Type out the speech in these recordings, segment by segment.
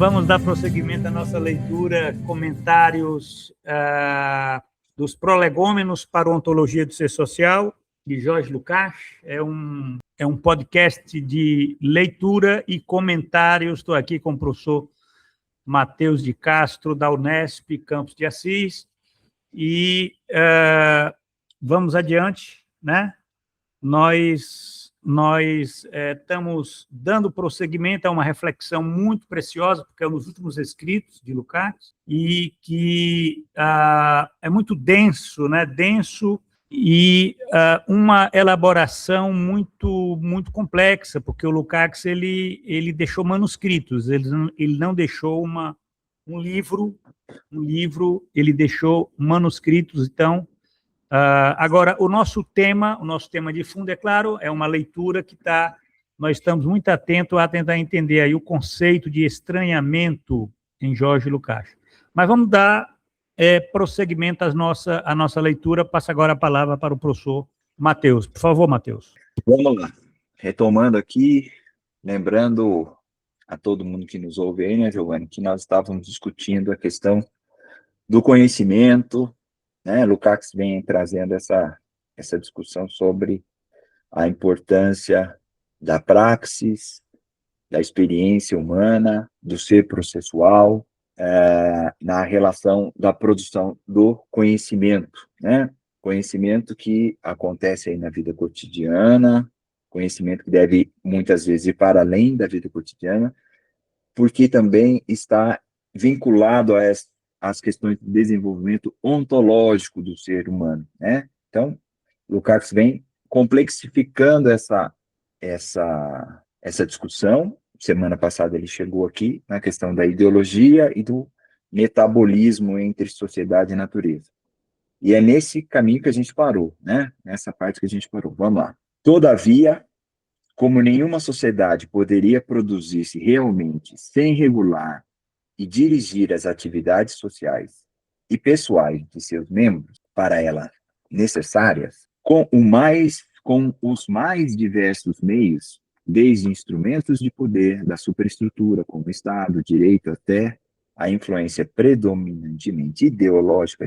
vamos dar prosseguimento à nossa leitura, comentários dos prolegômenos para a ontologia do ser social, de Jorge Lukács. É um podcast de leitura e comentários. Estou aqui com o professor Matheus de Castro, da Unesp, Campos de Assis, e vamos adiante, né? Nós estamos dando prosseguimento a uma reflexão muito preciosa, porque é um dos últimos escritos de Lukács, e que é muito denso, né? Denso e uma elaboração muito complexa, porque o Lukács ele deixou manuscritos, ele não deixou um livro, ele deixou manuscritos. Então, agora, o nosso tema de fundo, é claro, é uma leitura que nós estamos muito atentos a tentar entender aí o conceito de estranhamento em Jorge Lukács. Mas vamos dar prosseguimento à nossa leitura. Passa agora a palavra para o professor Matheus. Por favor, Matheus. Vamos lá. Retomando aqui, lembrando a todo mundo que nos ouve aí, né, Giovanni, que nós estávamos discutindo a questão do conhecimento, né? Lukács vem trazendo essa discussão sobre a importância da praxis, da experiência humana, do ser processual, na relação da produção do conhecimento, né? Conhecimento que acontece aí na vida cotidiana, conhecimento que deve, muitas vezes, ir para além da vida cotidiana, porque também está vinculado às questões de desenvolvimento ontológico do ser humano, né? Então, Lukács vem complexificando essa discussão. Semana passada ele chegou aqui na questão da ideologia e do metabolismo entre sociedade e natureza. E é nesse caminho que a gente parou, né? Nessa parte que a gente parou. Vamos lá. Todavia, como nenhuma sociedade poderia produzir-se realmente sem regular e dirigir as atividades sociais e pessoais de seus membros para ela necessárias, com os mais diversos meios, desde instrumentos de poder da superestrutura, como Estado, direito, até a influência predominantemente ideológica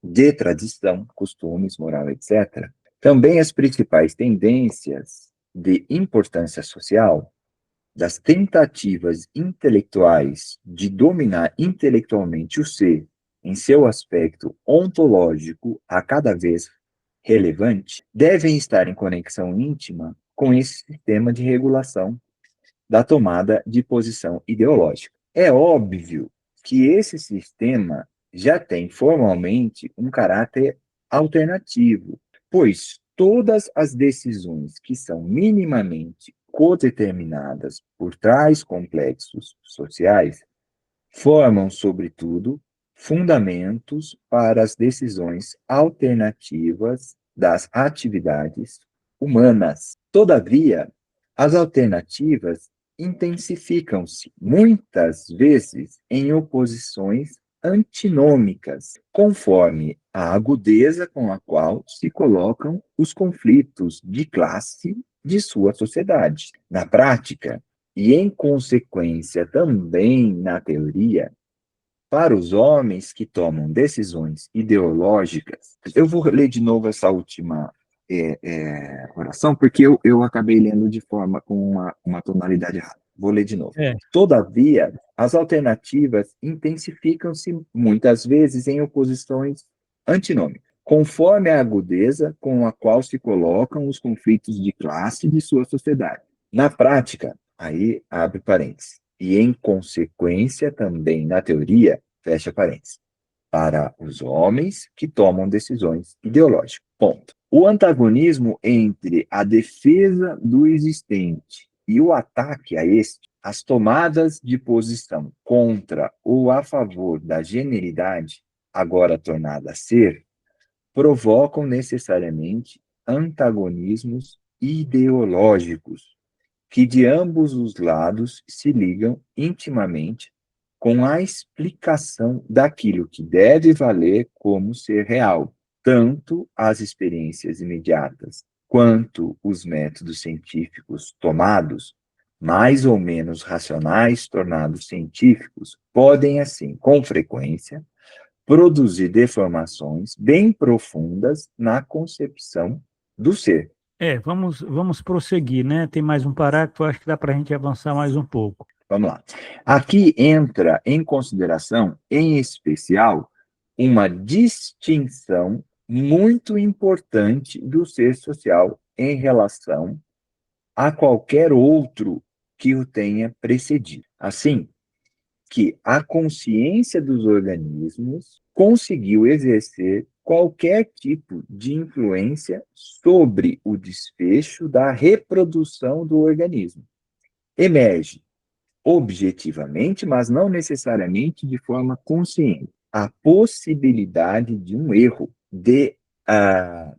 de tradição, costumes, moral, etc., também as principais tendências de importância social, das tentativas intelectuais de dominar intelectualmente o ser em seu aspecto ontológico a cada vez relevante, devem estar em conexão íntima com esse sistema de regulação da tomada de posição ideológica. É óbvio que esse sistema já tem formalmente um caráter alternativo, pois todas as decisões que são minimamente codeterminadas por tais complexos sociais formam, sobretudo, fundamentos para as decisões alternativas das atividades humanas. Todavia, as alternativas intensificam-se, muitas vezes, em oposições antinômicas, conforme a agudeza com a qual se colocam os conflitos de classe de sua sociedade. Na prática, e em consequência também na teoria, para os homens que tomam decisões ideológicas, eu vou ler de novo essa última oração, porque eu acabei lendo de forma com uma tonalidade errada. Vou ler de novo. Todavia, as alternativas intensificam-se muitas vezes em oposições antinômicas, conforme a agudeza com a qual se colocam os conflitos de classe de sua sociedade. Na prática, aí abre parênteses, e em consequência também na teoria, fecha parênteses, para os homens que tomam decisões ideológicas. Ponto. O antagonismo entre a defesa do existente e o ataque a este, as tomadas de posição contra ou a favor da generalidade, agora tornada a ser, provocam necessariamente antagonismos ideológicos, que de ambos os lados se ligam intimamente com a explicação daquilo que deve valer como ser real, tanto as experiências imediatas quanto os métodos científicos tomados mais ou menos racionais, tornados científicos, podem, assim, com frequência, produzir deformações bem profundas na concepção do ser. Vamos prosseguir, né? Tem mais um parágrafo, acho que dá para a gente avançar mais um pouco. Vamos lá. Aqui entra em consideração, em especial, uma distinção muito importante do ser social em relação a qualquer outro que o tenha precedido. Assim, que a consciência dos organismos conseguiu exercer qualquer tipo de influência sobre o desfecho da reprodução do organismo. Emerge objetivamente, mas não necessariamente de forma consciente, a possibilidade de um erro,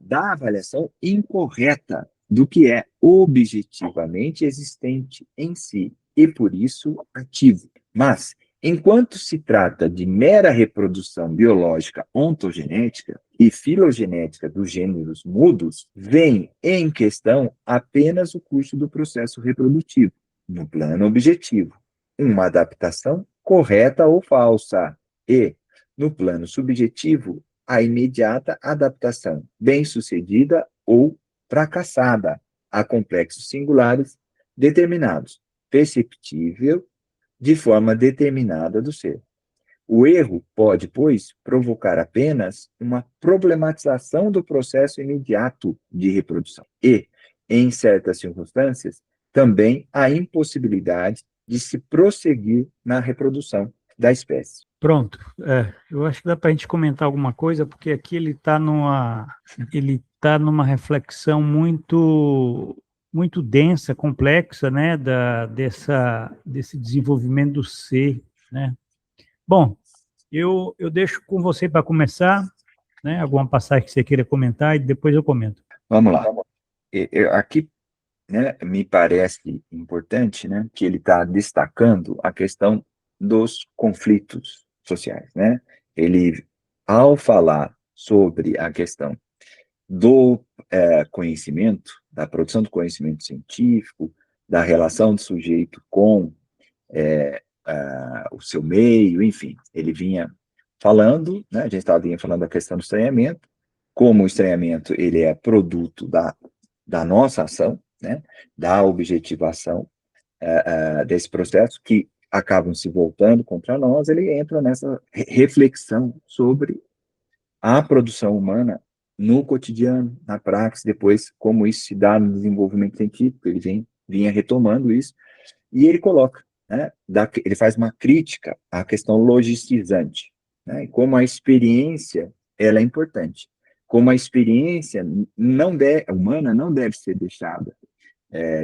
da avaliação incorreta do que é objetivamente existente em si, e por isso ativo. Mas, enquanto se trata de mera reprodução biológica ontogenética e filogenética dos gêneros mudos, vem em questão apenas o curso do processo reprodutivo, no plano objetivo, uma adaptação correta ou falsa, e, no plano subjetivo, a imediata adaptação bem-sucedida ou fracassada a complexos singulares determinados, perceptível de forma determinada do ser. O erro pode, pois, provocar apenas uma problematização do processo imediato de reprodução e, em certas circunstâncias, também a impossibilidade de se prosseguir na reprodução da espécie. Pronto. Eu acho que dá para a gente comentar alguma coisa, porque aqui ele está numa reflexão muito densa, complexa, né, desse desenvolvimento do ser, né? Bom, eu deixo com você para começar, né, alguma passagem que você queira comentar e depois eu comento. Vamos lá. Aqui, né, me parece importante, né, que ele está destacando a questão dos conflitos sociais, né? Ele, ao falar sobre a questão do conhecimento, da produção do conhecimento científico, da relação do sujeito com o seu meio, enfim, ele vinha falando, né, a gente vinha falando da questão do estranhamento, como o estranhamento ele é produto da nossa ação, né, da objetivação desse processo, que acabam se voltando contra nós, ele entra nessa reflexão sobre a produção humana no cotidiano, na praxis, depois como isso se dá no desenvolvimento científico, ele vinha retomando isso, e ele coloca, né, ele faz uma crítica à questão logicizante, né, e como a experiência ela é importante, como a experiência humana não deve ser deixada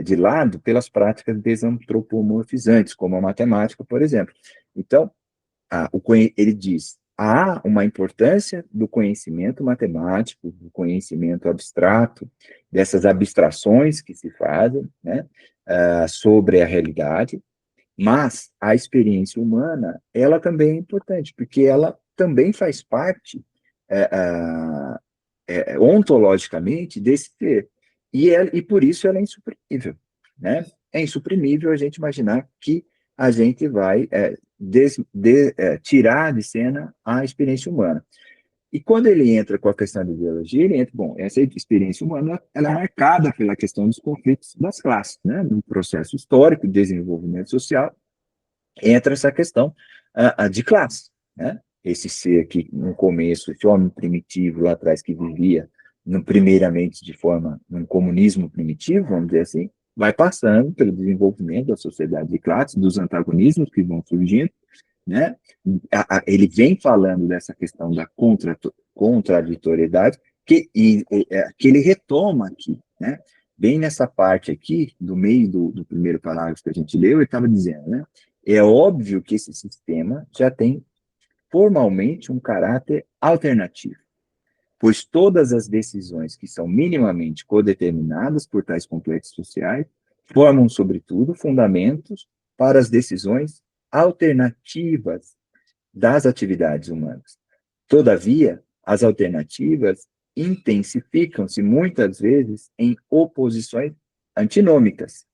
de lado pelas práticas desantropomorfizantes, como a matemática, por exemplo. Então, ele diz, há uma importância do conhecimento matemático, do conhecimento abstrato, dessas abstrações que se fazem, né, sobre a realidade, mas a experiência humana, ela também é importante, porque ela também faz parte, ontologicamente, desse ser. E por isso ela é insuprimível, né? É insuprimível a gente imaginar que a gente vai tirar de cena a experiência humana. E quando ele entra com a questão da ideologia, ele entra, bom, essa experiência humana, ela é marcada pela questão dos conflitos das classes, né? No processo histórico de desenvolvimento social, entra essa questão de classe, né? Esse ser que, no começo, esse homem primitivo lá atrás que vivia, primeiramente num comunismo primitivo, vamos dizer assim, vai passando pelo desenvolvimento da sociedade de classes, dos antagonismos que vão surgindo, né? Ele vem falando dessa questão da contraditoriedade que ele retoma aqui, né? Bem nessa parte aqui, do meio do primeiro parágrafo que a gente leu, ele estava dizendo, né? É óbvio que esse sistema já tem formalmente um caráter alternativo, pois todas as decisões que são minimamente codeterminadas por tais complexos sociais formam, sobretudo, fundamentos para as decisões alternativas das atividades humanas. Todavia, as alternativas intensificam-se muitas vezes em oposições antinômicas,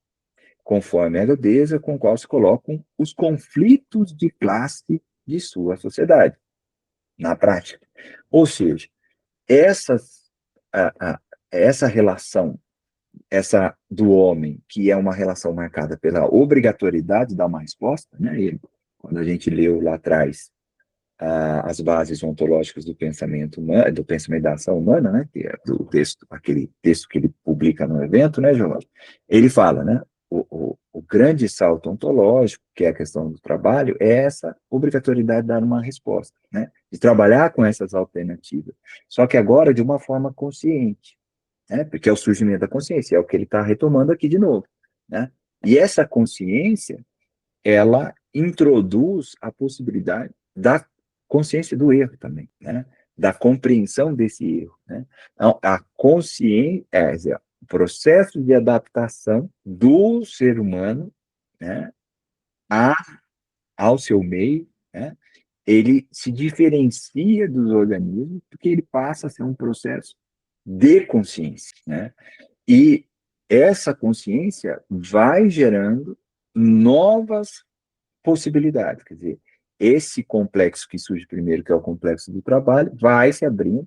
conforme a grandeza com qual se colocam os conflitos de classe de sua sociedade, na prática. Ou seja, essa relação, essa do homem, que é uma relação marcada pela obrigatoriedade de dar uma resposta, né? Quando a gente leu lá atrás as bases ontológicas do pensamento humano, do pensamento da ação humana, né? Que é do texto, aquele texto que ele publica no evento, né, João? Ele fala, né? O grande salto ontológico, que é a questão do trabalho, é essa obrigatoriedade de dar uma resposta, né? De trabalhar com essas alternativas. Só que agora de uma forma consciente, né? Porque é o surgimento da consciência, é o que ele está retomando aqui de novo, né? E essa consciência, ela introduz a possibilidade da consciência do erro também, né? Da compreensão desse erro, né? Então, a consciência, o processo de adaptação do ser humano, né, ao seu meio, né, ele se diferencia dos organismos porque ele passa a ser um processo de consciência, né? E essa consciência vai gerando novas possibilidades, quer dizer, esse complexo que surge primeiro, que é o complexo do trabalho, vai se abrindo,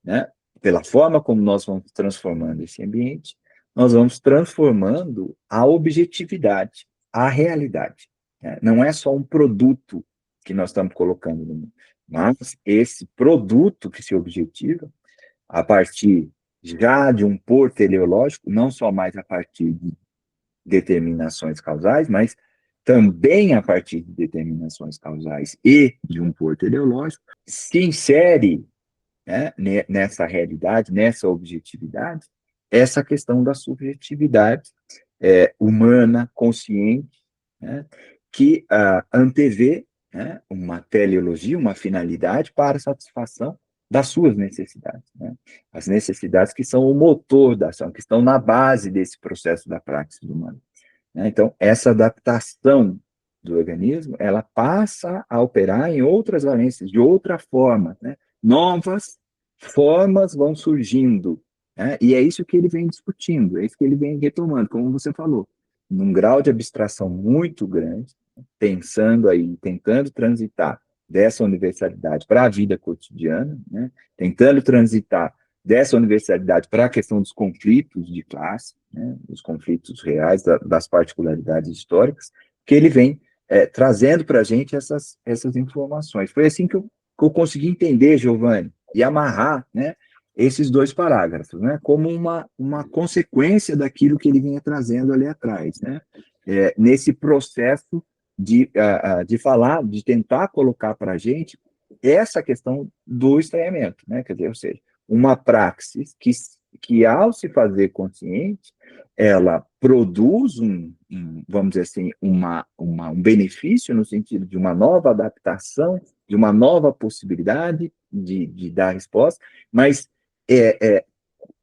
né? Pela forma como nós vamos transformando esse ambiente, nós vamos transformando a objetividade, a realidade, né? Não é só um produto que nós estamos colocando no mundo, mas esse produto que se objetiva, a partir já de um pôr teleológico, não só mais a partir de determinações causais, mas também a partir de determinações causais e de um pôr teleológico, se insere, né, nessa realidade, nessa objetividade, essa questão da subjetividade humana, consciente, né, que antevê, né, uma teleologia, uma finalidade para a satisfação das suas necessidades, né? As necessidades que são o motor da ação, que estão na base desse processo da praxis humana, né? Então, essa adaptação do organismo, ela passa a operar em outras valências, de outra forma, né? Novas formas vão surgindo, né? E é isso que ele vem discutindo, é isso que ele vem retomando, como você falou, num grau de abstração muito grande, pensando aí, tentando transitar dessa universalidade para a vida cotidiana, né? Tentando transitar dessa universalidade para a questão dos conflitos de classe, né? Os conflitos reais, das particularidades históricas, que ele vem trazendo para a gente essas informações. Foi assim que eu consegui entender, Giovanni, e amarrar, né, esses dois parágrafos, né, como uma consequência daquilo que ele vinha trazendo ali atrás, né, nesse processo de falar, de tentar colocar para a gente essa questão do estranhamento, né, quer dizer, ou seja, uma praxis que ao se fazer consciente, ela produz vamos dizer assim, um benefício no sentido de uma nova adaptação, de uma nova possibilidade de dar resposta, mas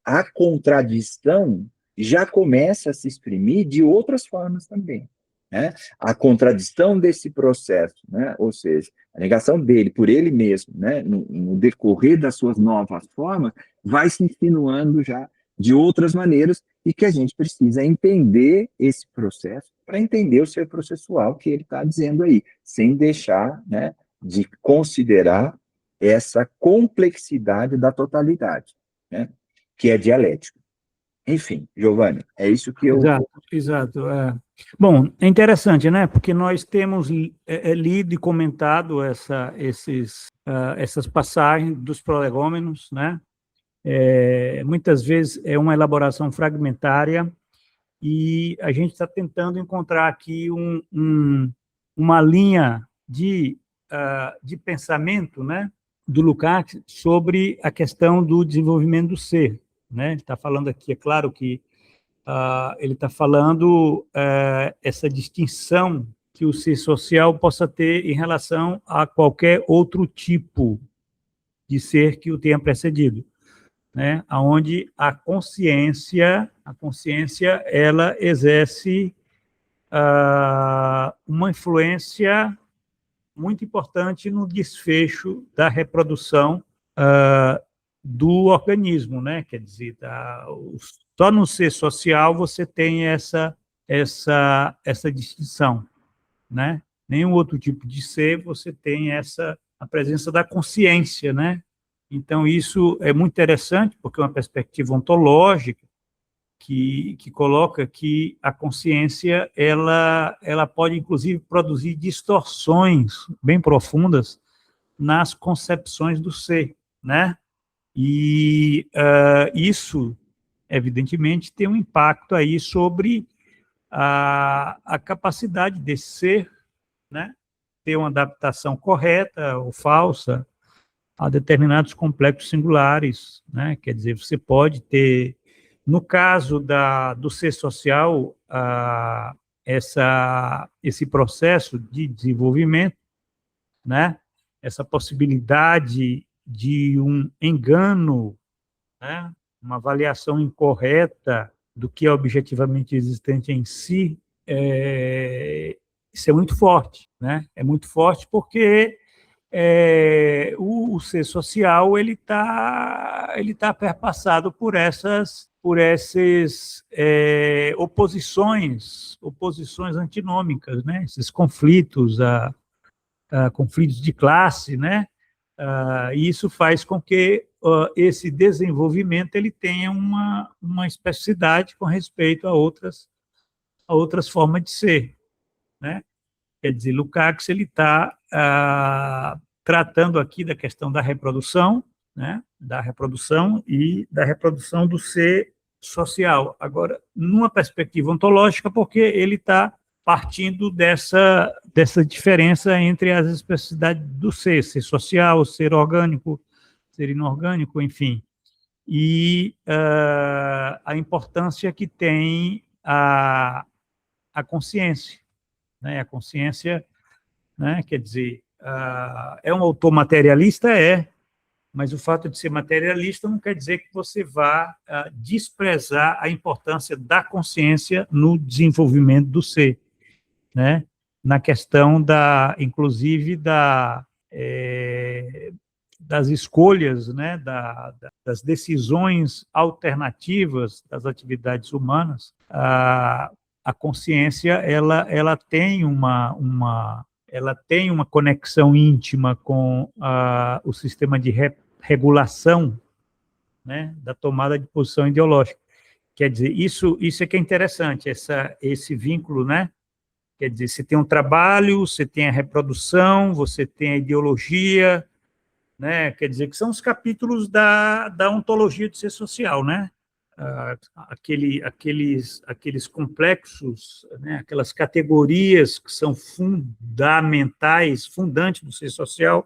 a contradição já começa a se exprimir de outras formas também, né? A contradição desse processo, né? Ou seja, a negação dele por ele mesmo, né? No decorrer das suas novas formas, vai se insinuando já de outras maneiras e que a gente precisa entender esse processo para entender o ser processual que ele está dizendo aí, sem deixar, né, de considerar essa complexidade da totalidade, né, que é dialética. Enfim, Giovanni, é isso que eu... Exato, exato. Bom, é interessante, né? Porque nós temos lido e comentado essas passagens dos prolegômenos, né? Muitas vezes é uma elaboração fragmentária e a gente está tentando encontrar aqui uma linha de pensamento, né, do Lukács sobre a questão do desenvolvimento do ser, né? Ele está falando aqui, é claro que ele está falando essa distinção que o ser social possa ter em relação a qualquer outro tipo de ser que o tenha precedido, né? Onde a consciência ela exerce uma influência muito importante no desfecho da reprodução do organismo, né? Quer dizer, só no ser social você tem essa essa distinção, né? Nenhum outro tipo de ser você tem a presença da consciência, né? Então, isso é muito interessante, porque é uma perspectiva ontológica que coloca que a consciência ela pode, inclusive, produzir distorções bem profundas nas concepções do ser, né? E isso, evidentemente, tem um impacto aí sobre a capacidade desse ser, né, ter uma adaptação correta ou falsa a determinados complexos singulares, né? Quer dizer, você pode ter, no caso do ser social, esse processo de desenvolvimento, né? Essa possibilidade de um engano, né? Uma avaliação incorreta do que é objetivamente existente em si, isso é muito forte, né? É muito forte porque o ser social ele tá perpassado por essas oposições antinômicas, né? Esses conflitos, conflitos de classe, né? E isso faz com que esse desenvolvimento ele tenha uma especificidade com respeito a outras formas de ser, né? Quer dizer, Lukács ele está tratando aqui da questão da reprodução, né? Da reprodução e da reprodução do ser social. Agora, numa perspectiva ontológica, porque ele está partindo dessa diferença entre as especificidades do ser social, ser orgânico, ser inorgânico, enfim, e a importância que tem a consciência, né? A consciência, né? Quer dizer, é um autor materialista, mas o fato de ser materialista não quer dizer que você vá desprezar a importância da consciência no desenvolvimento do ser, né? Na questão inclusive das escolhas, né? Das decisões alternativas das atividades humanas. A consciência ela tem ela tem uma conexão íntima com o sistema de regulação, né, da tomada de posição ideológica. Quer dizer, isso é que é interessante, esse vínculo, né? Quer dizer, você tem um trabalho, você tem a reprodução, você tem a ideologia, né? Quer dizer, que são os capítulos da ontologia do ser social, né? Aqueles complexos, né? Aquelas categorias que são fundamentais, fundantes do ser social,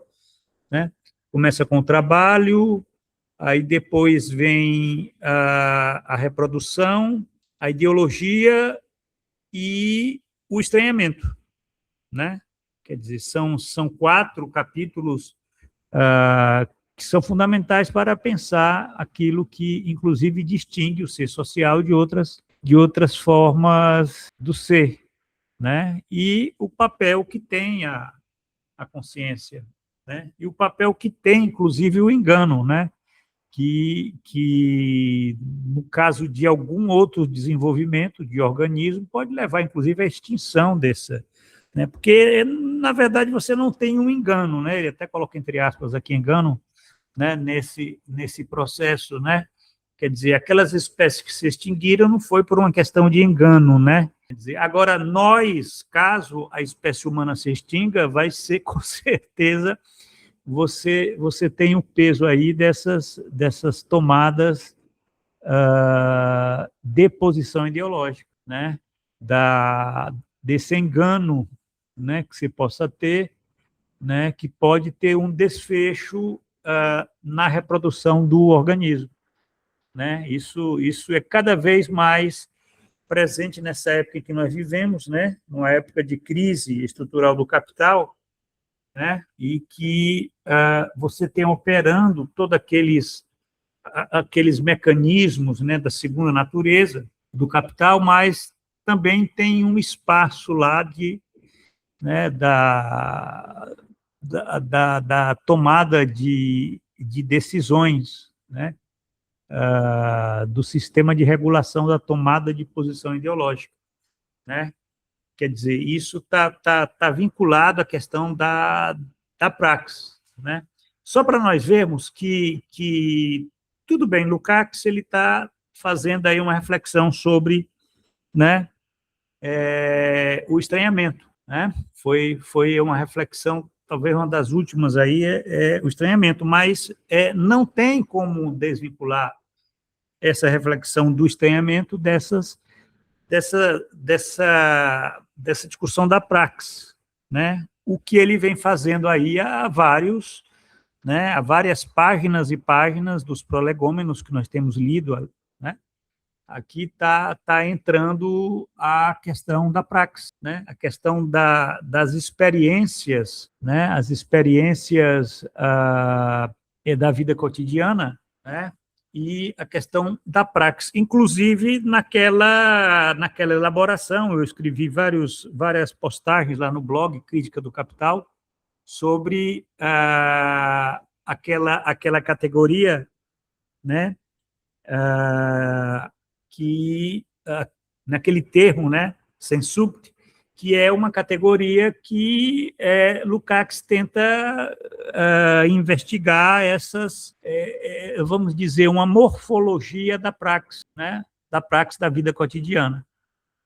né? Começa com o trabalho, aí depois vem a reprodução, a ideologia e o estranhamento, né? Quer dizer, são 4 capítulos que são fundamentais para pensar aquilo que, inclusive, distingue o ser social de outras formas do ser, né? E o papel que tem a consciência, né? E o papel que tem, inclusive, o engano, né? Que no caso de algum outro desenvolvimento de organismo, pode levar, inclusive, à extinção né? Porque, na verdade, você não tem um engano, né? Ele até coloca entre aspas aqui engano, né? Nesse processo, né? Quer dizer, aquelas espécies que se extinguiram não foi por uma questão de engano, né? Quer dizer, agora, caso a espécie humana se extinga, vai ser, com certeza, você tem o peso aí dessas tomadas de posição ideológica, né? Desse engano, né, que você possa ter, né, que pode ter um desfecho na reprodução do organismo, né? Isso é cada vez mais presente nessa época em que nós vivemos, né? Numa época de crise estrutural do capital, né? E que você tem operando todos aqueles mecanismos, né, da segunda natureza do capital, mas também tem um espaço lá né, da tomada de decisões, né, do sistema de regulação da tomada de posição ideológica. né? Quer dizer, isso tá vinculado à questão da praxis, né? Só para nós vermos que tudo bem, Lukács ele está fazendo aí uma reflexão sobre, né, o estranhamento, né? Foi uma reflexão, talvez uma das últimas aí, o estranhamento, mas não tem como desvincular essa reflexão do estranhamento dessa discussão da praxis, né? O que ele vem fazendo aí né, há várias páginas e páginas dos prolegômenos que nós temos lido, né? Aqui está entrando a questão da praxis, né? A questão das experiências, né? As experiências da vida cotidiana, né? E a questão da praxis. Inclusive, naquela elaboração, eu escrevi várias postagens lá no blog Crítica do Capital sobre aquela categoria, né? Naquele termo, né, sensubt, que é uma categoria que Lukács tenta investigar vamos dizer, uma morfologia da praxis, né, da praxis da vida cotidiana,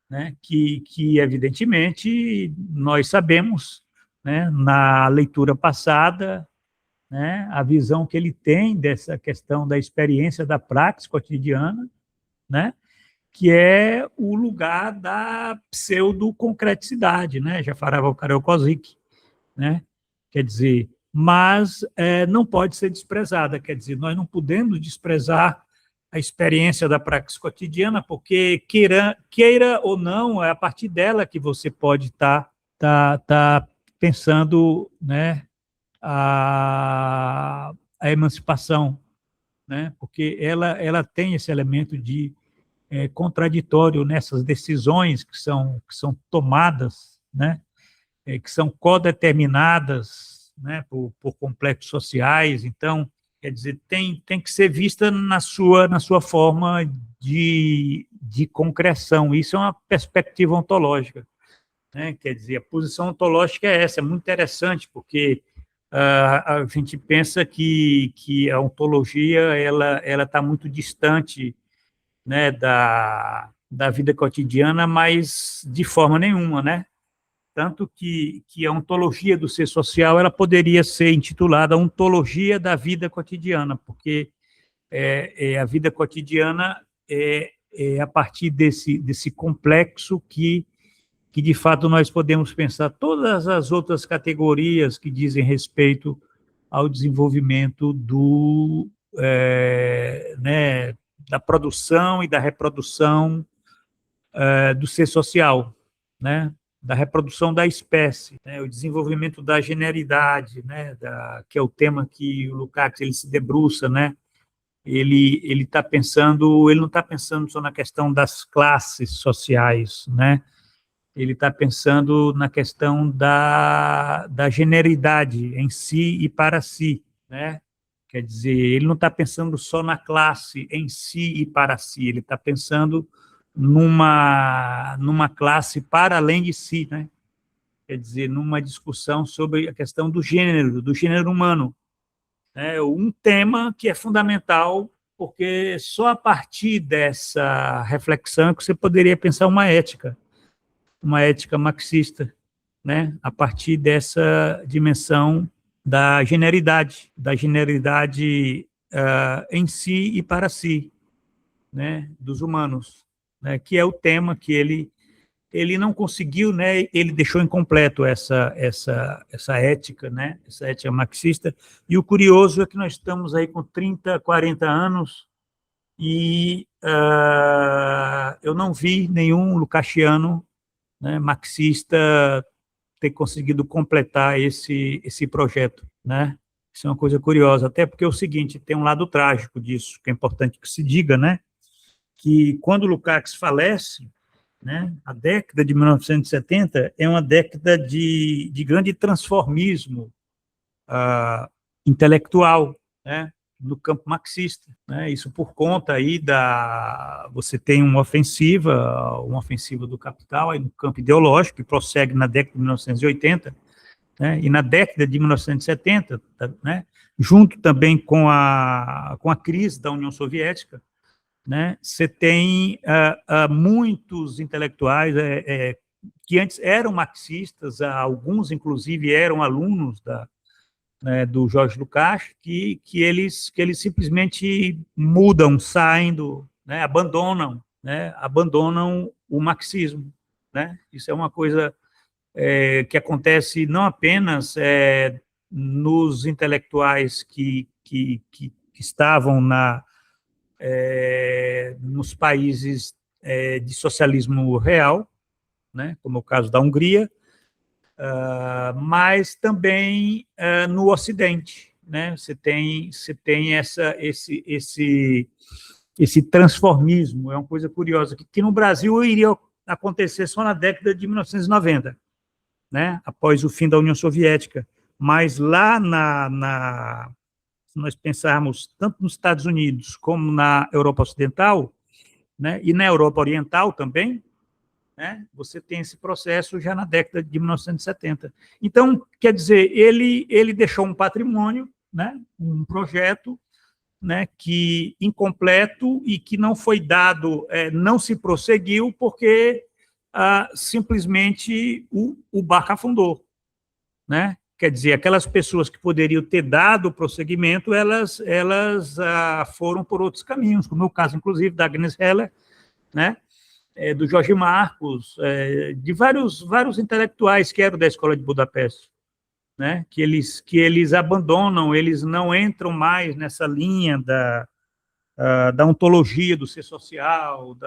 né, que evidentemente nós sabemos, né, na leitura passada, né, a visão que ele tem dessa questão da experiência da praxis cotidiana, né, que é o lugar da pseudo-concreticidade, né, já falava o Karel Kozik, né, quer dizer, mas não pode ser desprezada, quer dizer, nós não podemos desprezar a experiência da praxis cotidiana, porque queira ou não, é a partir dela que você pode estar pensando, né, a emancipação, né, porque ela tem esse elemento de contraditório nessas decisões que são tomadas, né, que são codeterminadas, né, por complexos sociais. Então, quer dizer, tem que ser vista na sua forma de concreção. Isso é uma perspectiva ontológica, né? Quer dizer, a posição ontológica é essa, é muito interessante, porque a gente pensa que a ontologia ela está muito distante, né, da vida cotidiana, mas de forma nenhuma, né? Tanto que a ontologia do ser social ela poderia ser intitulada Ontologia da Vida Cotidiana, porque a vida cotidiana é a partir desse complexo que de fato nós podemos pensar todas as outras categorias que dizem respeito ao desenvolvimento né, da produção e da reprodução do ser social, né, da reprodução da espécie, né, o desenvolvimento da generidade, né, que é o tema que o Lukács ele se debruça, né, ele está pensando, ele não está pensando só na questão das classes sociais, né, ele está pensando na questão da generidade em si e para si, né? Quer dizer, ele não está pensando só na classe em si e para si, ele está pensando numa classe para além de si, né? Quer dizer, numa discussão sobre a questão do gênero humano, né? Um tema que é fundamental, porque só a partir dessa reflexão é que você poderia pensar uma ética marxista, né, a partir dessa dimensão da generalidade em si e para si, né, dos humanos, né, que é o tema que ele não conseguiu, né, ele deixou incompleto essa ética, né, essa ética marxista, e o curioso é que nós estamos aí com 30, 40 anos e eu não vi nenhum lukáciano, né, marxista ter conseguido completar esse projeto, né? Isso é uma coisa curiosa, até porque é o seguinte, tem um lado trágico disso, que é importante que se diga, né? Que quando Lukács falece, né, a década de 1970 é uma década de grande transformismo intelectual, né? no campo marxista, né? Isso por conta aí você tem uma ofensiva do capital aí no campo ideológico, que prossegue na década de 1980, né? E na década de 1970, né? Junto também com a crise da União Soviética, né? Você tem muitos intelectuais que antes eram marxistas, alguns inclusive eram alunos né, do Jorge Lukács, que eles simplesmente mudam, saem né, abandonam o marxismo, né? Isso é uma coisa que acontece não apenas nos intelectuais que estavam nos países de socialismo real, né, como é o caso da Hungria, mas também no Ocidente, né? Você tem esse transformismo. É uma coisa curiosa que no Brasil iria acontecer só na década de 1990, né? Após o fim da União Soviética, mas lá se nós pensarmos tanto nos Estados Unidos como na Europa Ocidental, né? E na Europa Oriental também, né? Você tem esse processo já na década de 1970. Então, quer dizer, ele deixou um patrimônio, né? Um projeto, né? Que incompleto e que não foi dado, não se prosseguiu porque simplesmente o barco afundou, né? Quer dizer, aquelas pessoas que poderiam ter dado o prosseguimento, elas foram por outros caminhos, como é o caso, inclusive, da Agnes Heller, né? Do Jorge Marcos, de vários intelectuais que eram da Escola de Budapeste, né? Que eles abandonam, eles não entram mais nessa linha da ontologia do ser social,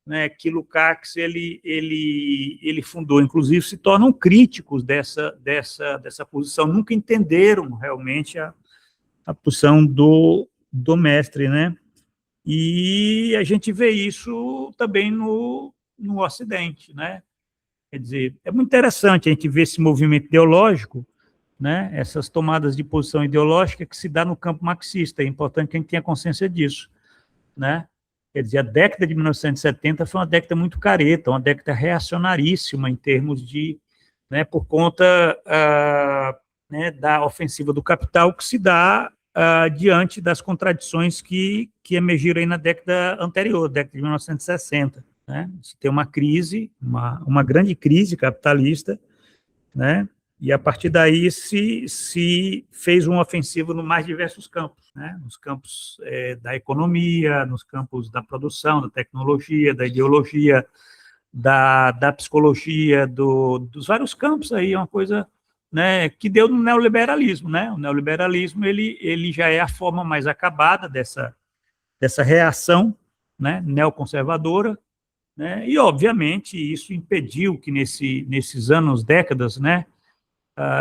né, que Lukács ele fundou, inclusive se tornam críticos dessa posição, nunca entenderam realmente a posição do mestre, né? E a gente vê isso também no Ocidente, né? Quer dizer, é muito interessante a gente ver esse movimento ideológico, né? Essas tomadas de posição ideológica que se dá no campo marxista. É importante que a gente tenha consciência disso, né? Quer dizer, a década de 1970 foi uma década muito careta, uma década reacionaríssima em termos de, né, por conta né, da ofensiva do capital que se dá diante das contradições que emergiram aí na década anterior, década de 1960. Né? Você tem uma crise, uma grande crise capitalista, né? E a partir daí se fez uma ofensiva no mais diversos campos, né? Nos campos da economia, nos campos da produção, da tecnologia, da ideologia, da psicologia, dos vários campos aí, é uma coisa, né, que deu no neoliberalismo, né? O neoliberalismo ele já é a forma mais acabada dessa reação, né, neoconservadora, né? E obviamente isso impediu que nesses anos, décadas, né,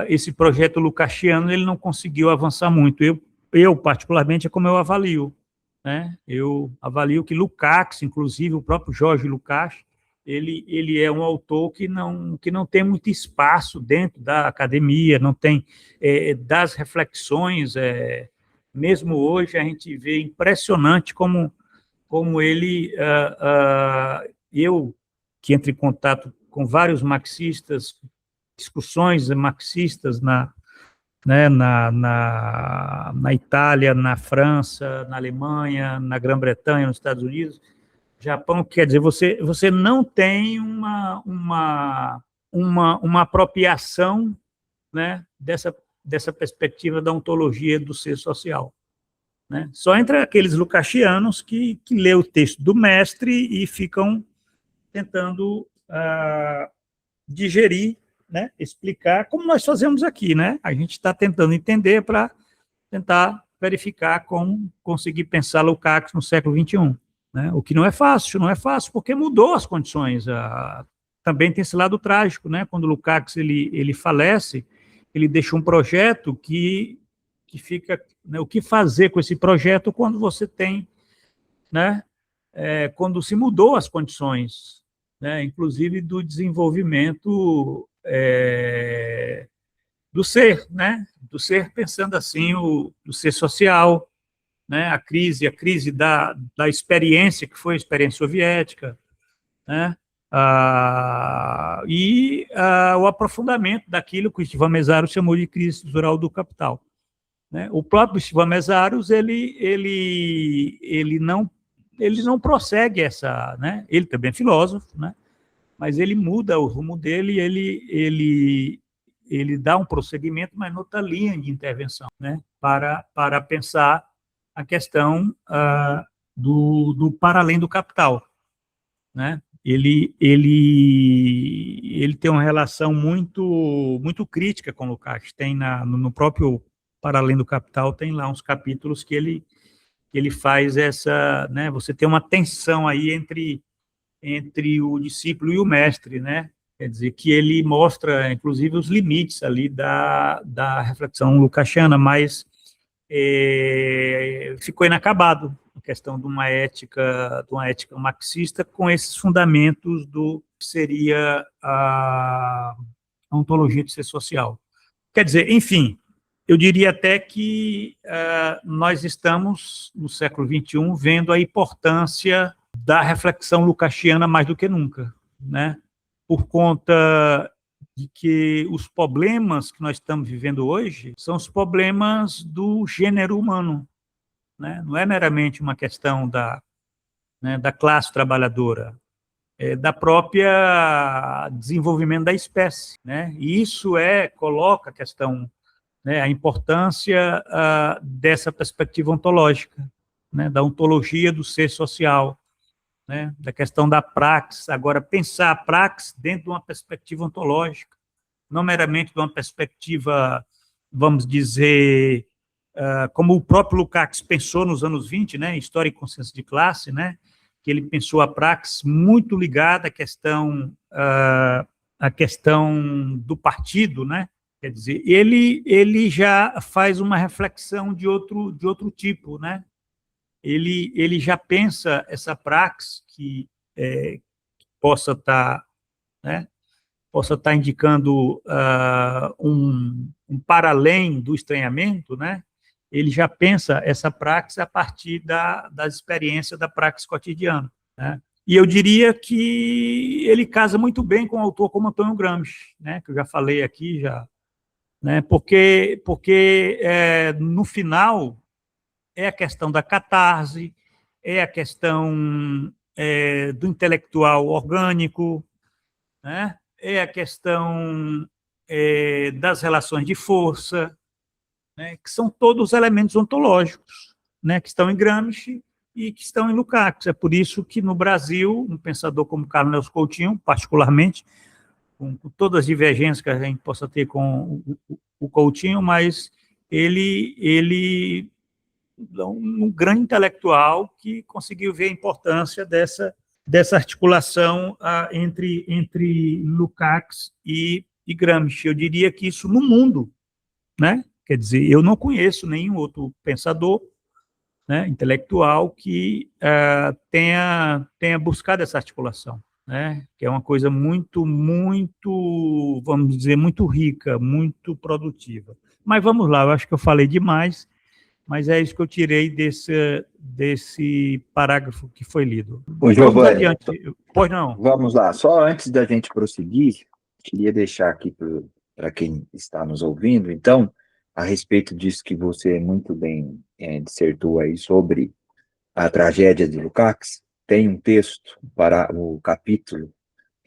esse projeto lukácsiano ele não conseguiu avançar muito. Eu particularmente, é como eu avalio, né? Eu avalio que Lukács, inclusive o próprio Jorge Lukács, ele é um autor que não tem muito espaço dentro da academia, não tem das reflexões. Mesmo hoje a gente vê impressionante como ele, eu que entro em contato com vários marxistas, discussões marxistas né, na Itália, na França, na Alemanha, na Grã-Bretanha, nos Estados Unidos, Japão, quer dizer, você não tem uma apropriação, né, dessa perspectiva da ontologia do ser social. Né? Só entre aqueles lukácsianos que lê o texto do mestre e ficam tentando digerir, né, explicar, como nós fazemos aqui, né? A gente está tentando entender para tentar verificar como conseguir pensar Lukács no século XXI. Né? O que não é fácil porque mudou as condições. Também tem esse lado trágico, né? Quando Lukács ele falece, ele deixa um projeto que fica, né, o que fazer com esse projeto quando você tem, né, quando se mudou as condições, né, inclusive do desenvolvimento do ser, né, do ser pensando assim, do ser social, né? A crise da experiência, que foi a experiência soviética, né? O aprofundamento daquilo que o Istvan Mesarios chamou de crise estrutural do capital, né? O próprio Istvan Mesarios, ele não prossegue essa, né? Ele também é filósofo, né? Mas ele muda o rumo dele, ele dá um prosseguimento, mas noutra linha de intervenção, né? Para pensar a questão do para além do capital, né? Ele tem uma relação muito crítica com Lukács. Tem no próprio Para Além do Capital, tem lá uns capítulos que ele faz essa, né? Você tem uma tensão aí entre o discípulo e o mestre, né? Quer dizer, que ele mostra, inclusive, os limites ali da reflexão lukáciana, mas ficou inacabado a questão de uma ética marxista com esses fundamentos do que seria a ontologia de ser social. Quer dizer, enfim, eu diria até que nós estamos, no século XXI, vendo a importância da reflexão lukáciana mais do que nunca, né? Por conta de que os problemas que nós estamos vivendo hoje são os problemas do gênero humano, né? Não é meramente uma questão da classe trabalhadora, é da própria desenvolvimento da espécie, né? E isso coloca a questão, né, a importância dessa perspectiva ontológica, né, da ontologia do ser social, né, da questão da praxis. Agora, pensar a praxis dentro de uma perspectiva ontológica, não meramente de uma perspectiva, vamos dizer, como o próprio Lukács pensou nos anos 20, né, História e Consciência de Classe, né, que ele pensou a praxis muito ligada à questão do partido, né. Quer dizer, ele já faz uma reflexão de outro tipo, né. Ele já pensa essa praxis que possa estar, né, indicando um para além do estranhamento, né? Ele já pensa essa praxis a partir das experiências da praxis cotidiana, né? E eu diria que ele casa muito bem com um autor como Antônio Gramsci, né? Que eu já falei aqui, né? Porque no final é a questão da catarse, é a questão do intelectual orgânico, né? É a questão das relações de força, né? Que são todos elementos ontológicos, né? Que estão em Gramsci e que estão em Lukács. É por isso que no Brasil, um pensador como Carlos Nelson Coutinho, particularmente, com todas as divergências que a gente possa ter com o Coutinho, mas ele um grande intelectual que conseguiu ver a importância dessa articulação entre Lukács e Gramsci. Eu diria que isso no mundo, né? Quer dizer, eu não conheço nenhum outro pensador, né, intelectual que tenha buscado essa articulação, né? Que é uma coisa muito, vamos dizer, muito rica, muito produtiva. Mas vamos lá, eu acho que eu falei demais, mas é isso que eu tirei desse parágrafo que foi lido. Ô, Giovanni, vamos adiante. Pois não. Vamos lá. Só antes da gente prosseguir, queria deixar aqui para quem está nos ouvindo, então, a respeito disso que você muito bem dissertou aí sobre a tragédia de Lukács, tem um texto para o capítulo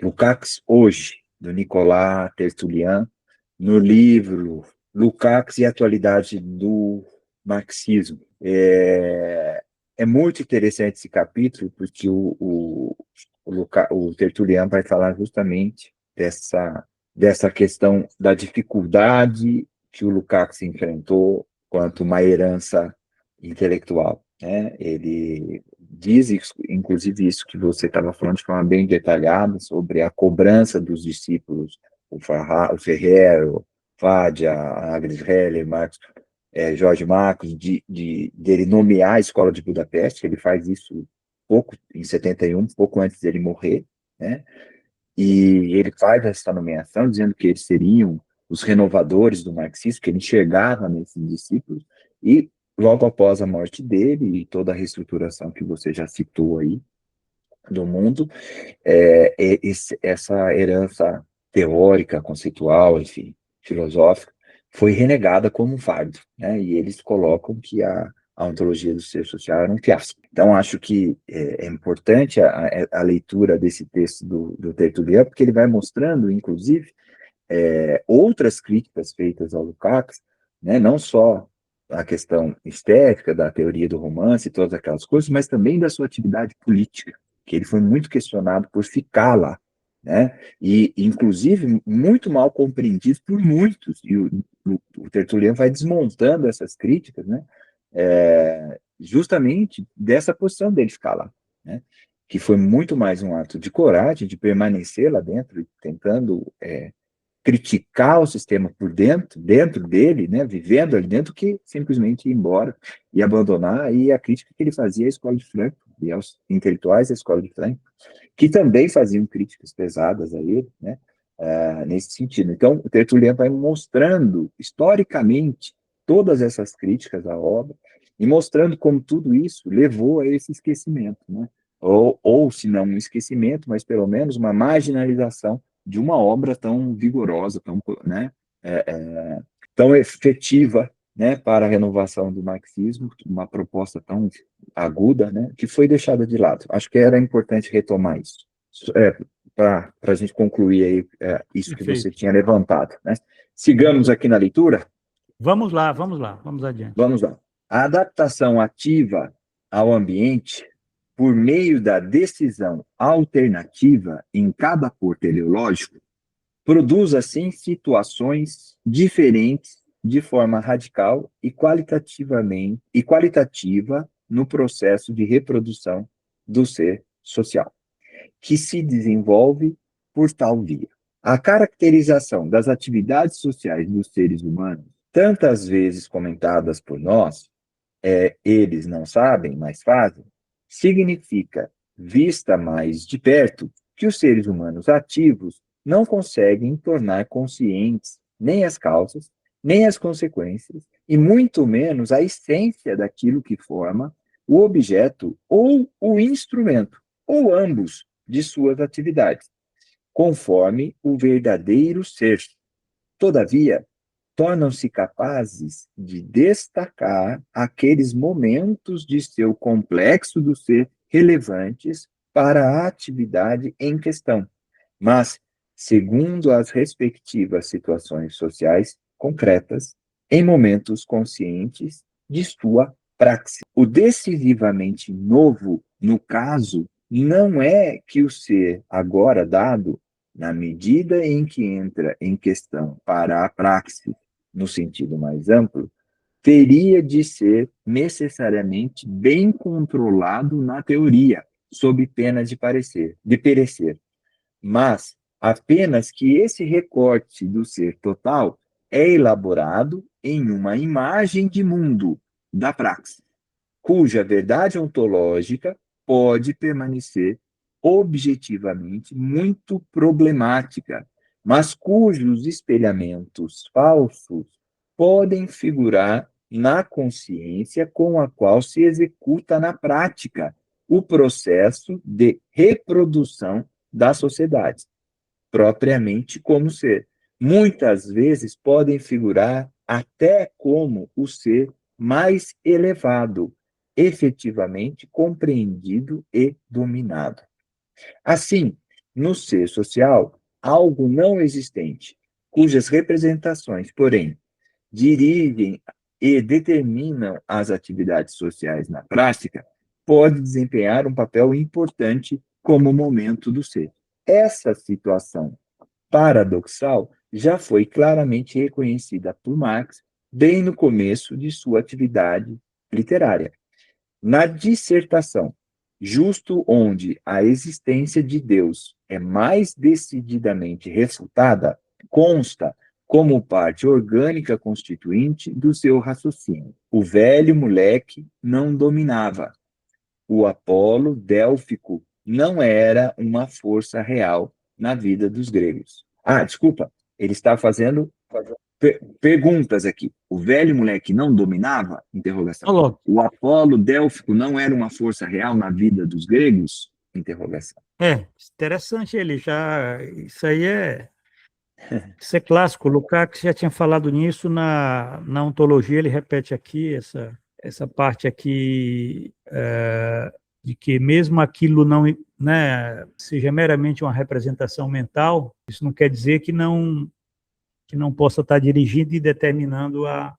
Lukács Hoje, do Nicolas Tertullian, no livro Lukács e a Atualidade do Marxismo. É muito interessante esse capítulo, porque o Tertullian vai falar justamente dessa questão da dificuldade que o Lukács enfrentou quanto uma herança intelectual, né? Ele diz, inclusive, isso que você estava falando de forma bem detalhada, sobre a cobrança dos discípulos, o Ferrer, Fadia, Agnes Heller, Jorge Marcos, dele nomear a Escola de Budapeste. Ele faz isso em 71, pouco antes dele morrer, né? E ele faz essa nomeação dizendo que eles seriam os renovadores do marxismo, que ele enxergava nesses discípulos, e logo após a morte dele e toda a reestruturação que você já citou aí do mundo, essa herança teórica, conceitual, enfim, filosófica, foi renegada como um fardo, né? E eles colocam que a ontologia do ser social era um fiasco. Então, acho que é importante a leitura desse texto do Tertuliano, porque ele vai mostrando, inclusive, outras críticas feitas ao Lukács, né? Não só a questão estética da teoria do romance e todas aquelas coisas, mas também da sua atividade política, que ele foi muito questionado por ficar lá, né? E, inclusive, muito mal compreendido por muitos, e o Tertuliano vai desmontando essas críticas, né? Justamente dessa posição dele ficar lá, né? Que foi muito mais um ato de coragem, de permanecer lá dentro, tentando criticar o sistema por dentro dele, né, vivendo ali dentro, que simplesmente ir embora e abandonar, e a crítica que ele fazia à escola de Frankfurt, e aos intelectuais da escola de Frankfurt, que também faziam críticas pesadas a ele, né, nesse sentido. Então, o Tertuliano vai mostrando, historicamente, todas essas críticas à obra, e mostrando como tudo isso levou a esse esquecimento, né, ou se não um esquecimento, mas pelo menos uma marginalização de uma obra tão vigorosa, tão, né, tão efetiva, né, para a renovação do marxismo, uma proposta tão aguda, né, que foi deixada de lado. Acho que era importante retomar isso, para a gente concluir aí isso que você tinha levantado, né? Sigamos aqui na leitura? Vamos lá, vamos adiante. Vamos lá. A adaptação ativa ao ambiente por meio da decisão alternativa em cada ator teleológico produz, assim, situações diferentes de forma radical e qualitativa no processo de reprodução do ser social, que se desenvolve por tal via. A caracterização das atividades sociais dos seres humanos, tantas vezes comentadas por nós, eles não sabem, mas fazem, significa, vista mais de perto, que os seres humanos ativos não conseguem tornar conscientes nem as causas, nem as consequências, e muito menos a essência daquilo que forma o objeto ou o instrumento, ou ambos, de suas atividades, conforme o verdadeiro ser. Todavia, tornam-se capazes de destacar aqueles momentos de seu complexo do ser relevantes para a atividade em questão, mas segundo as respectivas situações sociais concretas, em momentos conscientes de sua praxis. O decisivamente novo, no caso, não é que o ser agora dado, na medida em que entra em questão para a praxis, no sentido mais amplo, teria de ser necessariamente bem controlado na teoria, sob pena de perecer, mas apenas que esse recorte do ser total é elaborado em uma imagem de mundo da praxis, cuja verdade ontológica pode permanecer objetivamente muito problemática, mas cujos espelhamentos falsos podem figurar na consciência com a qual se executa na prática o processo de reprodução da sociedade, propriamente como ser. Muitas vezes podem figurar até como o ser mais elevado, efetivamente compreendido e dominado. Assim, no ser social, algo não existente, cujas representações, porém, dirigem e determinam as atividades sociais na prática, pode desempenhar um papel importante como momento do ser. Essa situação paradoxal já foi claramente reconhecida por Marx bem no começo de sua atividade literária. Na dissertação, justo onde a existência de Deus é mais decididamente refutada, consta como parte orgânica constituinte do seu raciocínio. O velho moleque não dominava. O Apolo délfico não era uma força real na vida dos gregos. Ah, desculpa, ele está fazendo Perguntas aqui. O velho moleque não dominava? Interrogação. Coloque. O Apolo Délfico não era uma força real na vida dos gregos? Interrogação. Interessante ele já. Isso é clássico. O Lukács já tinha falado nisso na ontologia, ele repete aqui essa parte aqui, de que mesmo aquilo não, né, seja meramente uma representação mental, isso não quer dizer que não possa estar dirigindo e determinando a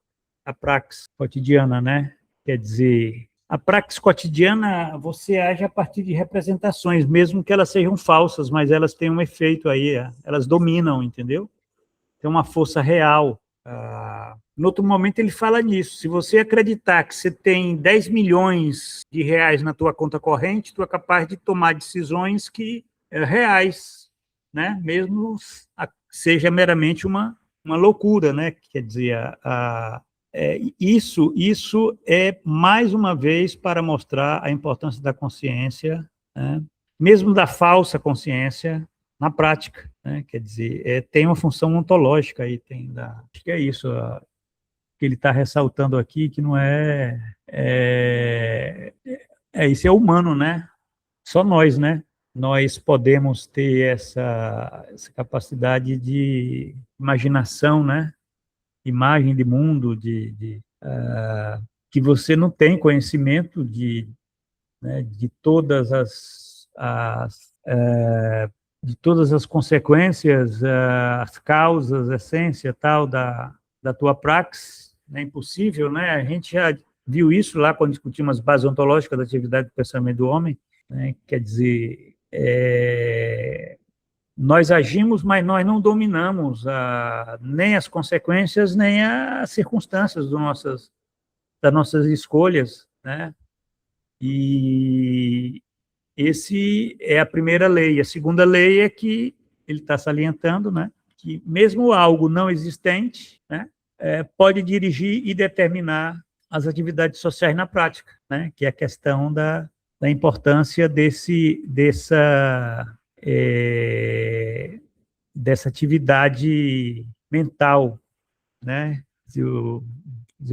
praxis cotidiana, né? Quer dizer, a praxis cotidiana, você age a partir de representações, mesmo que elas sejam falsas, mas elas têm um efeito aí, elas dominam, entendeu? Tem uma força real. No outro momento ele fala nisso. Se você acreditar que você tem 10 milhões de reais na tua conta corrente, tu é capaz de tomar decisões que reais, né? Mesmo seja meramente uma loucura, né? Quer dizer, isso é mais uma vez para mostrar a importância da consciência, né? Mesmo da falsa consciência, na prática, né? Quer dizer, tem uma função ontológica aí, acho que é isso que ele está ressaltando aqui, que não isso é humano, né? Só nós, né? Nós podemos ter essa capacidade de imaginação, né? Imagem de mundo, que você não tem conhecimento né, de todas de todas as consequências, as causas, a essência tal da tua praxis, é impossível, né? A gente já viu isso lá quando discutimos as bases ontológicas da atividade do pensamento do homem, né? Quer dizer, nós agimos, mas nós não dominamos nem as consequências, nem as circunstâncias das nossas escolhas, né? E esse é a primeira lei. A segunda lei é que ele está salientando, né, que mesmo algo não existente, né, pode dirigir e determinar as atividades sociais na prática, né, que é a questão da importância dessa atividade mental, né?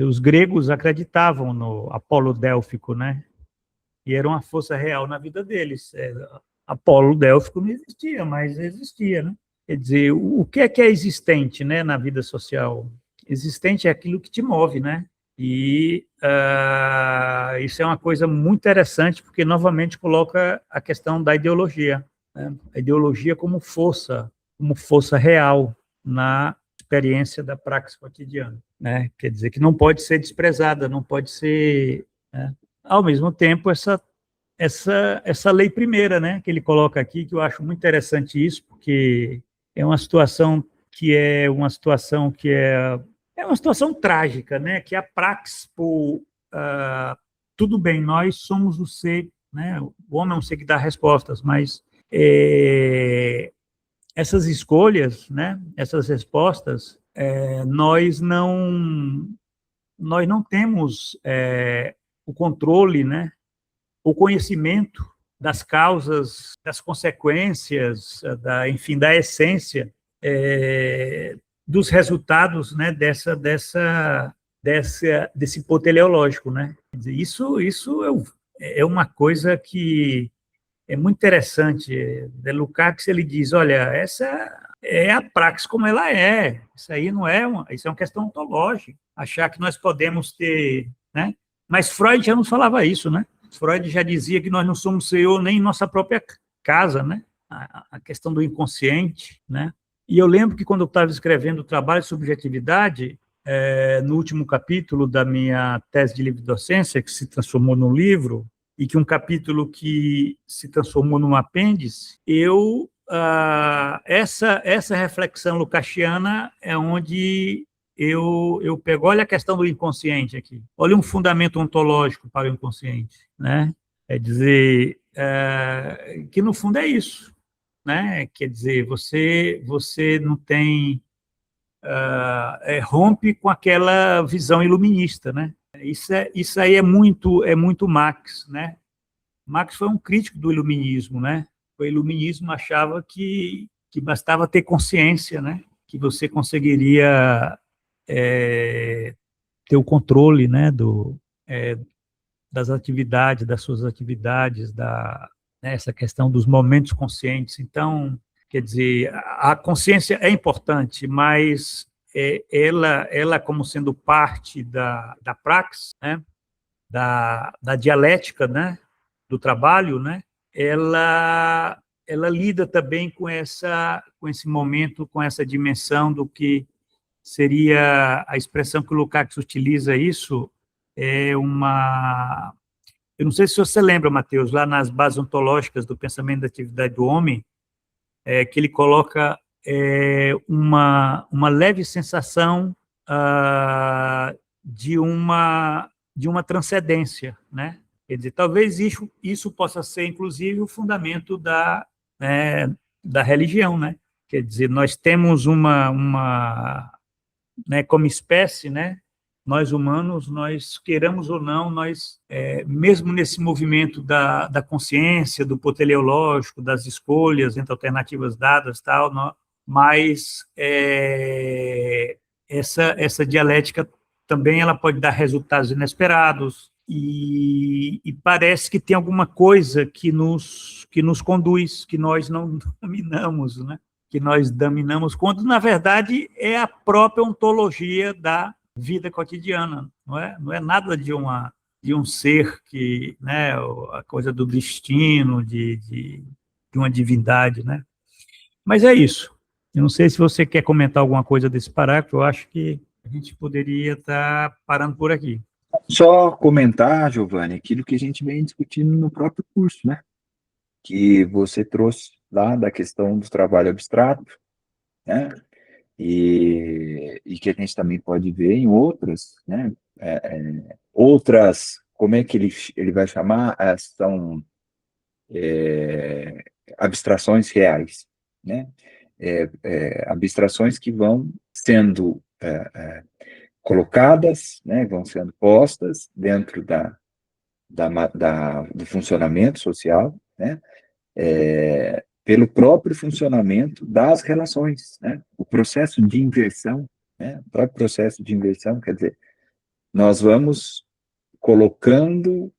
Os gregos acreditavam no Apolo Délfico, né? E era uma força real na vida deles. Apolo Délfico não existia, mas existia, né? Quer dizer, o que é existente, né, na vida social? Existente é aquilo que te move, né? E isso é uma coisa muito interessante, porque novamente coloca a questão da ideologia, né? A ideologia como força real na experiência da praxis cotidiana, né? Quer dizer, que não pode ser desprezada, não pode ser, né? Ao mesmo tempo, essa lei primeira, né, que ele coloca aqui, que eu acho muito interessante isso, porque é uma situação é uma situação trágica, né, que a praxis, tudo bem, nós somos o ser, né, o homem é um ser que dá respostas, mas essas escolhas, né, essas respostas, nós não temos o controle, né, o conhecimento das causas, das consequências, enfim, da essência dos resultados, né, desse poder teleológico, né? Quer dizer, isso é uma coisa que é muito interessante. De Lukács, ele diz, olha, essa é a praxis como ela é. Isso aí não é isso é uma questão ontológica. Achar que nós podemos ter, né? Mas Freud já nos falava isso, né? Freud já dizia que nós não somos senhor nem em nossa própria casa, né? A questão do inconsciente, né? E eu lembro que quando eu estava escrevendo o trabalho de subjetividade, no último capítulo da minha tese de livre docência, que se transformou num livro, e que um capítulo que se transformou num apêndice, essa reflexão lukáciana é onde eu pego, olha a questão do inconsciente aqui, olha um fundamento ontológico para o inconsciente, né? É dizer, que no fundo é isso, né? Quer dizer, você não tem, rompe com aquela visão iluminista, né? Isso aí é muito Marx, né? Marx foi um crítico do iluminismo, né? O iluminismo achava que bastava ter consciência, né? Que você conseguiria ter o controle, né, das atividades, das suas atividades, né, essa questão dos momentos conscientes. Então, quer dizer, a consciência é importante, mas ela como sendo parte da praxis, né, da dialética, né, do trabalho, né, ela lida também com esse momento, com essa dimensão do que seria a expressão que o Lukács utiliza isso, eu não sei se você lembra, Matheus, lá nas bases ontológicas do pensamento da atividade do homem, que ele coloca uma leve sensação de uma transcendência, né? Quer dizer, talvez isso possa ser, inclusive, o fundamento da religião, né? Quer dizer, nós temos né, como espécie, né, nós humanos, nós queiramos ou não, nós, mesmo nesse movimento da consciência, do poder teleológico, das escolhas entre alternativas dadas, tal, mas essa dialética também ela pode dar resultados inesperados e parece que tem alguma coisa que nos conduz, que nós não dominamos, né? Que nós dominamos, quando, na verdade, é a própria ontologia da vida cotidiana, não é? Não é nada de um ser que, né, a coisa do destino, de uma divindade, né? Mas é isso. Eu não sei se você quer comentar alguma coisa desse parágrafo, eu acho que a gente poderia estar parando por aqui. Só comentar, Giovanni, aquilo que a gente vem discutindo no próprio curso, né? Que você trouxe lá da questão do trabalho abstrato, né? E que a gente também pode ver em outras, né? Outras, como é que ele vai chamar? São abstrações reais, né? Abstrações que vão sendo colocadas, né? Vão sendo postas dentro do funcionamento social, né? Pelo próprio funcionamento das relações, né? O processo de inversão, né? O próprio processo de inversão, quer dizer, nós vamos colocando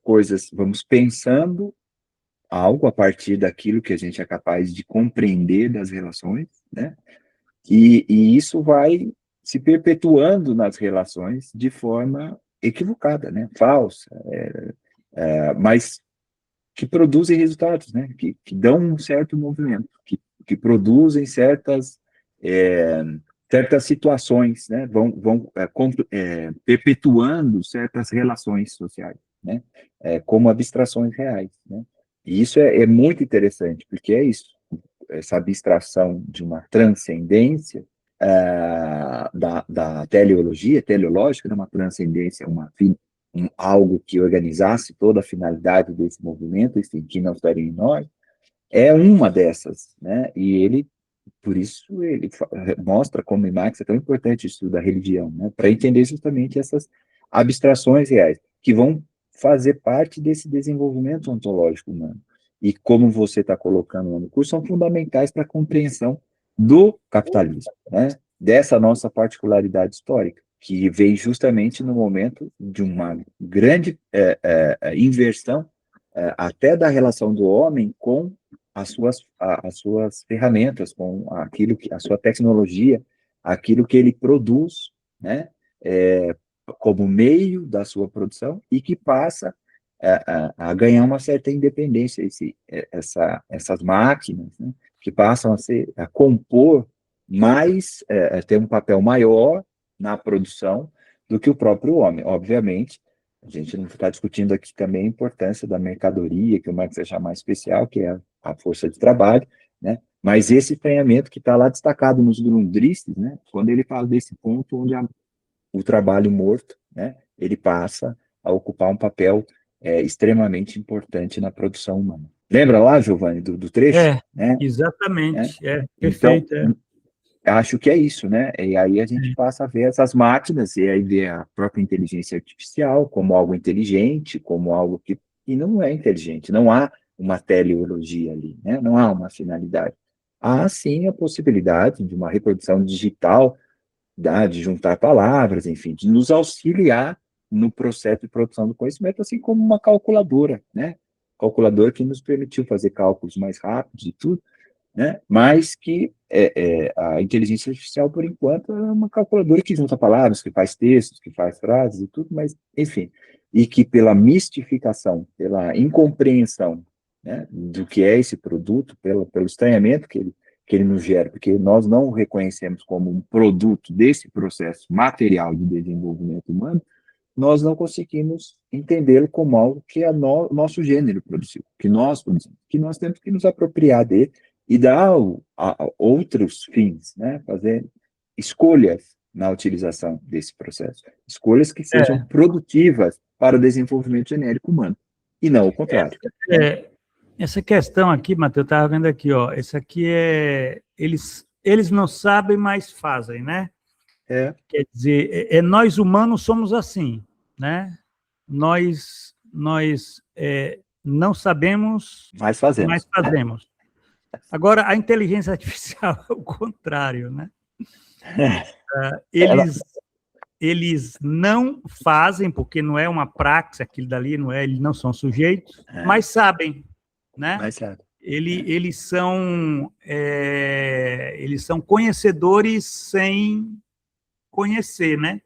coisas, vamos pensando algo a partir daquilo que a gente é capaz de compreender das relações, né? E isso vai se perpetuando nas relações de forma equivocada, né? Falsa, mas que produzem resultados, né? Que dão um certo movimento, que produzem certas situações, né? Vão perpetuando certas relações sociais, né? Como abstrações reais, né? E isso é muito interessante, porque é isso, essa abstração de uma transcendência da teleológica, de uma transcendência, algo que organizasse toda a finalidade desse movimento, enfim, que não estaria em nós, é uma dessas, né? E ele, por isso, ele mostra como em Marx é tão importante isso da religião, né? Para entender justamente essas abstrações reais, que vão fazer parte desse desenvolvimento ontológico humano. E como você está colocando no curso, são fundamentais para a compreensão do capitalismo, né? Dessa nossa particularidade histórica, que vem justamente no momento de uma grande inversão até da relação do homem com as suas ferramentas, com a sua tecnologia, aquilo que ele produz, né, como meio da sua produção e que passa a ganhar uma certa independência, essas máquinas, né, que passam a compor mais, ter um papel maior na produção do que o próprio homem. Obviamente, a gente não está discutindo aqui também a importância da mercadoria, que o Marx vai chamar especial, que é a força de trabalho, né? Mas esse treinamento que está lá destacado nos Grundrisses, né? Quando ele fala desse ponto onde o trabalho morto, né? Ele passa a ocupar um papel extremamente importante na produção humana. Lembra lá, Giovanni, do trecho? Né? Exatamente, Então, perfeito. acho que é isso, né? E aí a gente passa a ver essas máquinas, e aí ver a própria inteligência artificial como algo inteligente, como algo que não é inteligente, não há uma teleologia ali, né? Não há uma finalidade. Há, sim, a possibilidade de uma reprodução digital de juntar palavras, enfim, de nos auxiliar no processo de produção do conhecimento, assim como uma calculadora, né? Calculadora que nos permitiu fazer cálculos mais rápidos e tudo, né? Mas que a inteligência artificial, por enquanto, é uma calculadora que junta palavras, que faz textos, que faz frases e tudo, mas, enfim, e que pela mistificação, pela incompreensão, né, do que é esse produto, pelo estranhamento que ele nos gera, porque nós não o reconhecemos como um produto desse processo material de desenvolvimento humano, nós não conseguimos entendê-lo como algo que nosso gênero produziu, que nós produzimos, que nós temos que nos apropriar dele e dar a outros fins, né? Fazer escolhas na utilização desse processo, escolhas que sejam produtivas para o desenvolvimento genérico humano, e não o contrário. Essa questão aqui, Matheus, eu estava vendo aqui, ó, esse aqui eles não sabem, mas fazem, né? Quer dizer, nós humanos somos assim, né? Nós não sabemos, mas fazemos. Agora, a inteligência artificial é o contrário, né? Eles não fazem, porque não é uma praxe, aquilo dali não é, eles não são sujeitos, mas sabem, né? Eles são conhecedores sem conhecer, né?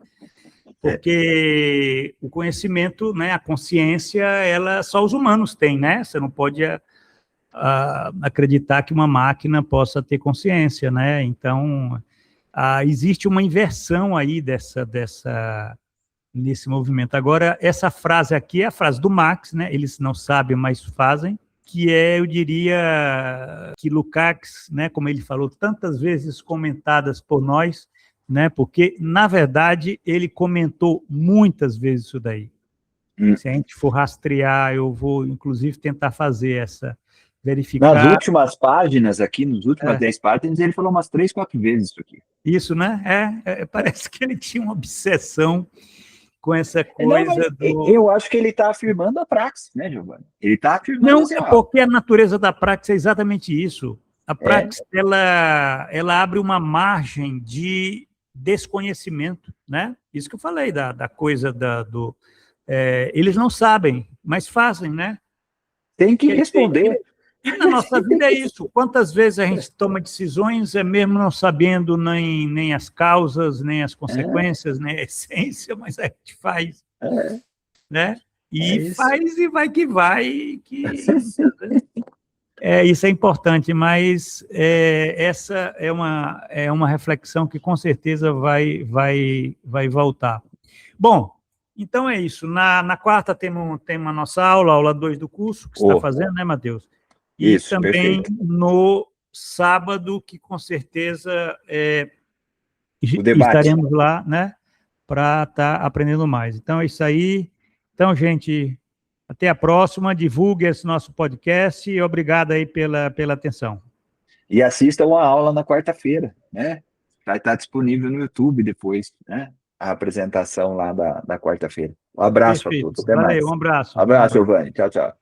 Porque o conhecimento, né, a consciência, ela só os humanos têm, né? Você não pode acreditar que uma máquina possa ter consciência, né? Então, existe uma inversão aí nesse movimento. Agora, essa frase aqui é a frase do Marx, né? Eles não sabem, mas fazem, que eu diria, que Lukács, né, como ele falou tantas vezes comentadas por nós, né, porque, na verdade, ele comentou muitas vezes isso daí. Se a gente for rastrear, eu vou, inclusive, tentar fazer essa, verificar. Nas últimas páginas aqui, nas últimas 10 páginas, ele falou umas 3, 4 vezes isso aqui. Isso, né? Parece que ele tinha uma obsessão com essa coisa Eu acho que ele está afirmando a praxe, né, Giovanni? Ele está afirmando... Não, assim, porque a natureza da praxe é exatamente isso. A praxe, ela abre uma margem de desconhecimento, né? Isso que eu falei, da coisa eles não sabem, mas fazem, né? Tem que responder. E na nossa vida é isso. Quantas vezes a gente toma decisões, mesmo não sabendo nem as causas, nem as consequências, nem a essência, mas a gente faz, né? E faz e vai que vai. Isso é importante, mas essa é uma reflexão que com certeza vai voltar. Bom, então é isso. Na quarta temos a nossa aula 2 do curso, que você está fazendo, né, Matheus? E isso, também perfeito. no sábado, que com certeza estaremos lá, né, para estar aprendendo mais. Então é isso aí. Então, gente, até a próxima. Divulgue esse nosso podcast e obrigado aí pela atenção. E assistam a aula na quarta-feira, né? Vai estar disponível no YouTube depois, né? A apresentação lá da quarta-feira. Um abraço a todos. Até mais. Valeu, um abraço. Um abraço, Giovanni. Tchau, tchau.